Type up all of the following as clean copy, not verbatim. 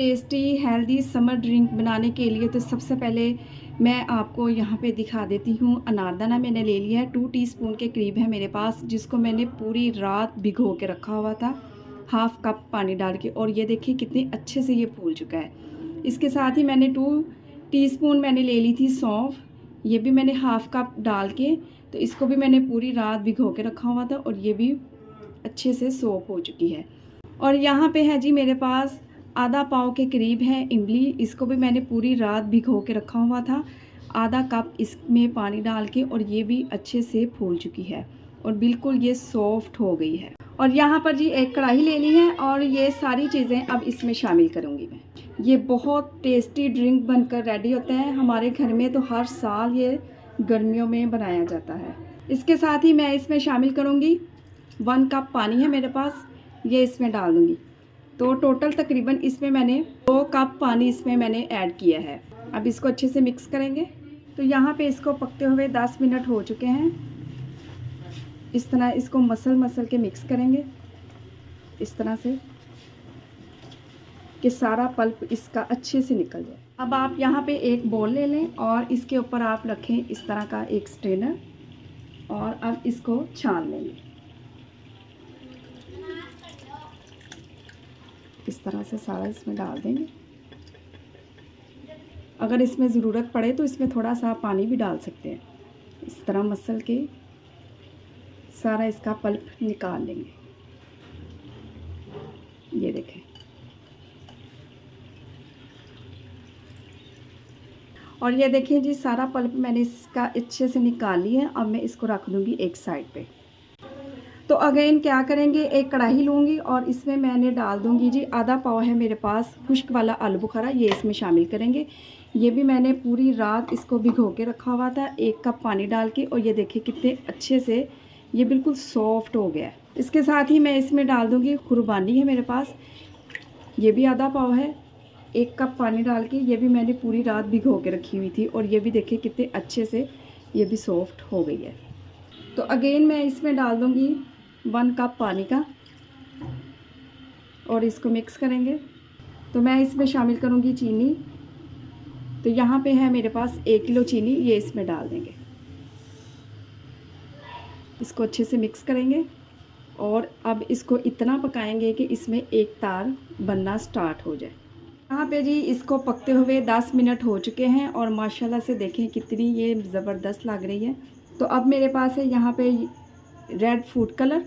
Tasty healthy summer drink बनाने के लिए तो सबसे पहले मैं आपको यहाँ पे दिखा देती हूँ। अनारदाना मैंने ले लिया है, 2 टीस्पून के करीब है मेरे पास, जिसको मैंने पूरी रात भिगो के रखा हुआ था हाफ़ कप पानी डाल के, और ये देखिए कितने अच्छे से ये फूल चुका है। इसके साथ ही मैंने 2 टीस्पून मैंने ले ली थी सौंफ, ये भी मैंने हाफ़ कप डाल के, तो इसको भी मैंने पूरी रात भिगो के रखा हुआ था और ये भी अच्छे से सोप हो चुकी है। और यहाँ पे है जी मेरे पास आधा पाव के करीब है इमली, इसको भी मैंने पूरी रात भिगो के रखा हुआ था, आधा कप इसमें पानी डाल के, और ये भी अच्छे से फूल चुकी है और बिल्कुल ये सॉफ्ट हो गई है। और यहाँ पर जी एक कढ़ाई लेनी है और ये सारी चीज़ें अब इसमें शामिल करूँगी मैं। ये बहुत टेस्टी ड्रिंक बनकर रेडी होता है, हमारे घर में तो हर साल ये गर्मियों में बनाया जाता है। इसके साथ ही मैं इसमें शामिल करूँगी 1 कप पानी है मेरे पास, ये इसमें डाल दूँगी। तो टोटल तकरीबन इसमें मैंने 2 कप पानी इसमें मैंने ऐड किया है। अब इसको अच्छे से मिक्स करेंगे। तो यहाँ पे इसको पकते हुए 10 मिनट हो चुके हैं। इस तरह इसको मसल के मिक्स करेंगे, इस तरह से कि सारा पल्प इसका अच्छे से निकल जाए। अब आप यहाँ पे एक बोल ले लें और इसके ऊपर आप रखें इस तरह का एक स्ट्रेनर, और अब इसको छान लेंगे। इस तरह से सारा इसमें डाल देंगे। अगर इसमें ज़रूरत पड़े तो इसमें थोड़ा सा पानी भी डाल सकते हैं। इस तरह मसल के सारा इसका पल्प निकाल लेंगे। ये देखें। और ये देखें जी, सारा पल्प मैंने इसका अच्छे से निकाल लिया है। अब मैं इसको रख दूँगी एक साइड पे। तो अगेन क्या करेंगे, एक कढ़ाई लूँगी और इसमें मैंने डाल दूँगी जी आधा पाव है मेरे पास खुश्क वाला आलू बुखारा, ये इसमें शामिल करेंगे। ये भी मैंने पूरी रात इसको भिगो के रखा हुआ था 1 कप पानी डाल के, और ये देखिए कितने अच्छे से ये बिल्कुल सॉफ्ट हो गया है। इसके साथ ही मैं इसमें डाल दूँगी खुरबानी है मेरे पास, ये भी आधा पाव है, 1 कप पानी डाल के, ये भी मैंने पूरी रात भिगो के रखी हुई थी, और ये भी देखिए कितने अच्छे से ये भी सॉफ्ट हो गई है। तो अगेन मैं इसमें डाल दूँगी 1 कप पानी का और इसको मिक्स करेंगे। तो मैं इसमें शामिल करूँगी चीनी। तो यहाँ पे है मेरे पास 1 किलो चीनी, ये इसमें डाल देंगे। इसको अच्छे से मिक्स करेंगे और अब इसको इतना पकाएंगे कि इसमें एक तार बनना स्टार्ट हो जाए। यहाँ पे जी इसको पकते हुए 10 मिनट हो चुके हैं और माशाल्लाह से देखें कितनी ये ज़बरदस्त लग रही है। तो अब मेरे पास है यहाँ पे red food colour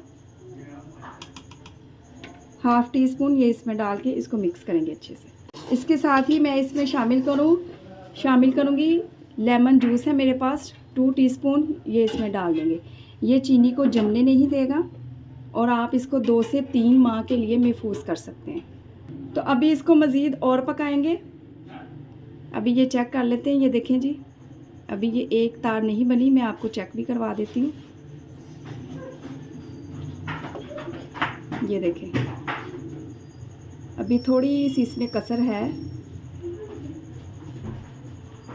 half tea spoon, ये इसमें डाल के इसको मिक्स करेंगे अच्छे से। इसके साथ ही मैं इसमें शामिल करूँगी लेमन जूस है मेरे पास 2 टीस्पून, ये इसमें डाल देंगे। ये चीनी को जमने नहीं देगा और आप इसको 2 से 3 माह के लिए महफूज कर सकते हैं। तो अभी इसको मज़ीद और पकाएंगे। अभी ये चेक कर लेते हैं। ये देखें जी, अभी ये एक तार नहीं बनी, मैं आपको चेक भी करवा देती हूँ। ये देखें, अभी थोड़ी सी इसमें कसर है,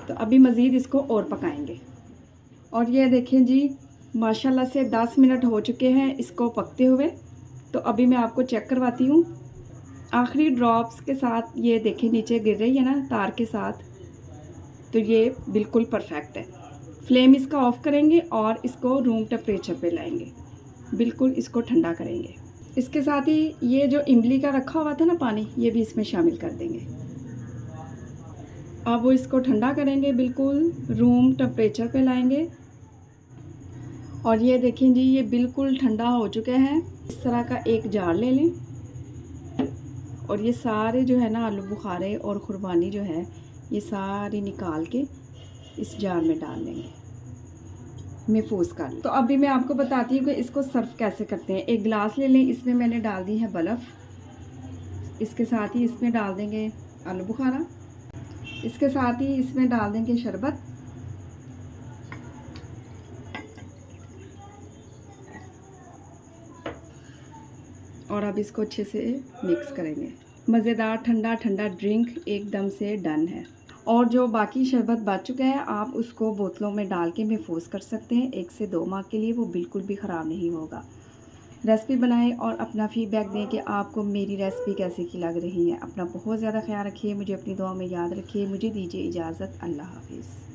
तो अभी मज़ीद इसको और पकाएंगे। और ये देखें जी, माशाल्लाह से 10 मिनट हो चुके हैं इसको पकते हुए। तो अभी मैं आपको चेक करवाती हूँ। आखिरी ड्रॉप्स के साथ ये देखें नीचे गिर रही है ना तार के साथ, तो ये बिल्कुल परफेक्ट है। फ्लेम इसका ऑफ़ करेंगे और इसको रूम टेम्परेचर पे लाएंगे, बिल्कुल इसको ठंडा करेंगे। इसके साथ ही ये जो इमली का रखा हुआ था ना पानी, ये भी इसमें शामिल कर देंगे। अब वो इसको ठंडा करेंगे, बिल्कुल रूम टेम्परेचर पे लाएंगे। और ये देखें जी, ये बिल्कुल ठंडा हो चुका है। इस तरह का एक जार ले लें और ये सारे जो है ना आलू बुखारे और खुरबानी जो है, ये सारी निकाल के इस जार में डाल लेंगे, महफूज कर लें। तो अभी मैं आपको बताती हूँ कि इसको सर्व कैसे करते हैं। एक गिलास ले लें, इसमें मैंने डाल दी है बर्फ़। इसके साथ ही इसमें डाल देंगे आलू बुखारा, इसके साथ ही इसमें डाल देंगे शरबत, और अब इसको अच्छे से मिक्स करेंगे। मज़ेदार ठंडा ठंडा ड्रिंक एकदम से डन है। और जो बाकी शरबत बच चुका है, आप उसको बोतलों में डाल के महफूज कर सकते हैं 1 से 2 माह के लिए, वो बिल्कुल भी ख़राब नहीं होगा। रेसिपी बनाएँ और अपना फ़ीडबैक दें कि आपको मेरी रेसिपी कैसी की लग रही है। अपना बहुत ज़्यादा ख़्याल रखिए, मुझे अपनी दुआ में याद रखिए। मुझे दीजिए इजाज़त। अल्लाह हाफ़िज़।